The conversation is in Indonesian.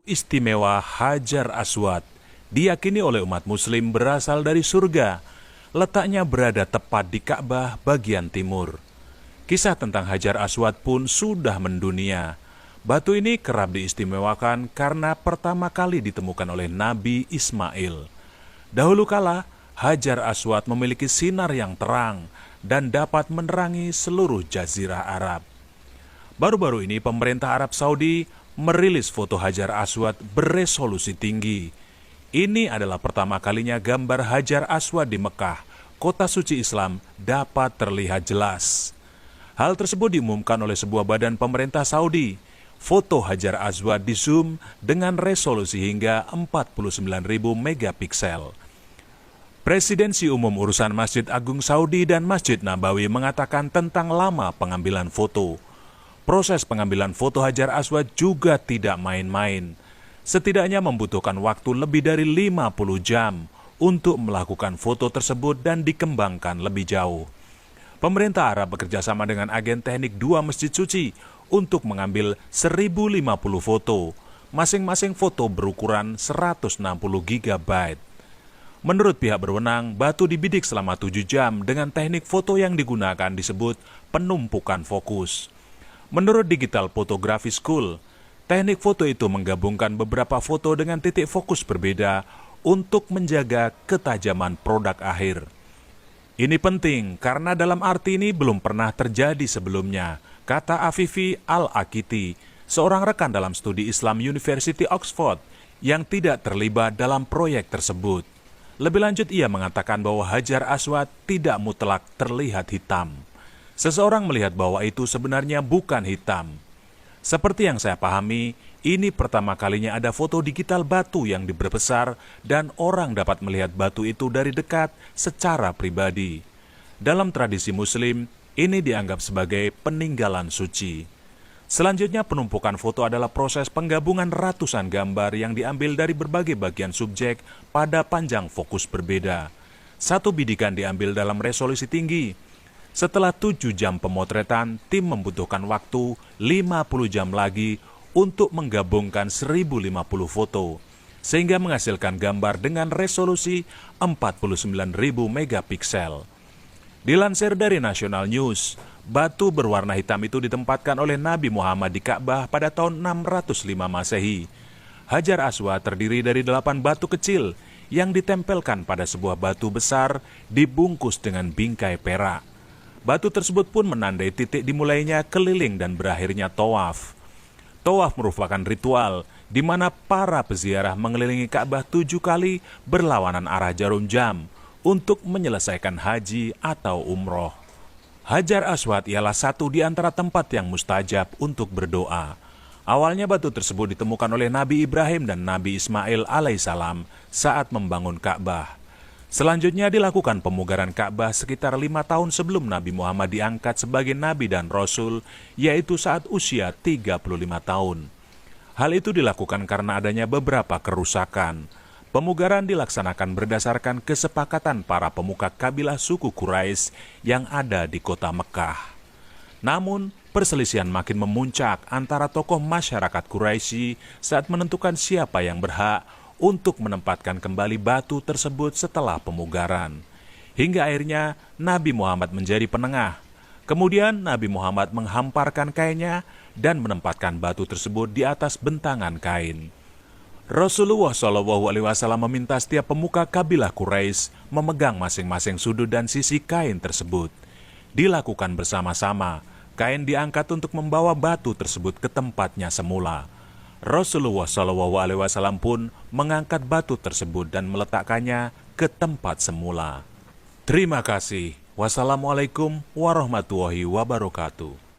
istimewa Hajar Aswad diyakini oleh umat muslim berasal dari surga. Letaknya berada tepat di Ka'bah bagian timur. Kisah tentang Hajar Aswad pun sudah mendunia. Batu ini kerap diistimewakan karena pertama kali ditemukan oleh Nabi Ismail. Dahulu kala, Hajar Aswad memiliki sinar yang terang dan dapat menerangi seluruh jazirah Arab. Baru-baru ini pemerintah Arab Saudi merilis foto Hajar Aswad beresolusi tinggi. Ini adalah pertama kalinya gambar Hajar Aswad di Mekah, kota suci Islam, dapat terlihat jelas. Hal tersebut diumumkan oleh sebuah badan pemerintah Saudi. Foto Hajar Aswad di-zoom dengan resolusi hingga 49.000 megapiksel. Presidensi Umum Urusan Masjid Agung Saudi dan Masjid Nabawi mengatakan tentang lama pengambilan foto. Proses pengambilan foto Hajar Aswad juga tidak main-main. Setidaknya membutuhkan waktu lebih dari 50 jam untuk melakukan foto tersebut dan dikembangkan lebih jauh. Pemerintah Arab bekerjasama dengan agen teknik dua masjid suci untuk mengambil 1050 foto. Masing-masing foto berukuran 160 GB. Menurut pihak berwenang, batu dibidik selama 7 jam dengan teknik foto yang digunakan disebut penumpukan fokus. Menurut Digital Photography School, teknik foto itu menggabungkan beberapa foto dengan titik fokus berbeda untuk menjaga ketajaman produk akhir. Ini penting karena dalam arti ini belum pernah terjadi sebelumnya, kata Afifi Al-Akiti, seorang rekan dalam studi Islam University Oxford yang tidak terlibat dalam proyek tersebut. Lebih lanjut ia mengatakan bahwa Hajar Aswad tidak mutlak terlihat hitam. Seseorang melihat bahwa itu sebenarnya bukan hitam. Seperti yang saya pahami, ini pertama kalinya ada foto digital batu yang diperbesar dan orang dapat melihat batu itu dari dekat secara pribadi. Dalam tradisi Muslim, ini dianggap sebagai peninggalan suci. Selanjutnya, penumpukan foto adalah proses penggabungan ratusan gambar yang diambil dari berbagai bagian subjek pada panjang fokus berbeda. Satu bidikan diambil dalam resolusi tinggi. Setelah 7 jam pemotretan, tim membutuhkan waktu 50 jam lagi untuk menggabungkan 1050 foto, sehingga menghasilkan gambar dengan resolusi 49.000 megapiksel. Dilansir dari National News, batu berwarna hitam itu ditempatkan oleh Nabi Muhammad di Ka'bah pada tahun 605 Masehi. Hajar Aswad terdiri dari 8 batu kecil yang ditempelkan pada sebuah batu besar dibungkus dengan bingkai perak. Batu tersebut pun menandai titik dimulainya keliling dan berakhirnya tawaf. Tawaf merupakan ritual di mana para peziarah mengelilingi Ka'bah 7 kali berlawanan arah jarum jam untuk menyelesaikan haji atau umroh. Hajar Aswad ialah satu di antara tempat yang mustajab untuk berdoa. Awalnya batu tersebut ditemukan oleh Nabi Ibrahim dan Nabi Ismail alaihissalam saat membangun Ka'bah. Selanjutnya dilakukan pemugaran Ka'bah sekitar 5 tahun sebelum Nabi Muhammad diangkat sebagai Nabi dan Rasul, yaitu saat usia 35 tahun. Hal itu dilakukan karena adanya beberapa kerusakan. Pemugaran dilaksanakan berdasarkan kesepakatan para pemuka kabilah suku Quraisy yang ada di kota Mekah. Namun, perselisihan makin memuncak antara tokoh masyarakat Quraisy saat menentukan siapa yang berhak untuk menempatkan kembali batu tersebut setelah pemugaran. Hingga akhirnya Nabi Muhammad menjadi penengah. Kemudian Nabi Muhammad menghamparkan kainnya dan menempatkan batu tersebut di atas bentangan kain. Rasulullah SAW meminta setiap pemuka kabilah Quraisy memegang masing-masing sudut dan sisi kain tersebut. Dilakukan bersama-sama, kain diangkat untuk membawa batu tersebut ke tempatnya semula. Rasulullah SAW pun mengangkat batu tersebut dan meletakkannya ke tempat semula. Terima kasih. Wassalamualaikum warahmatullahi wabarakatuh.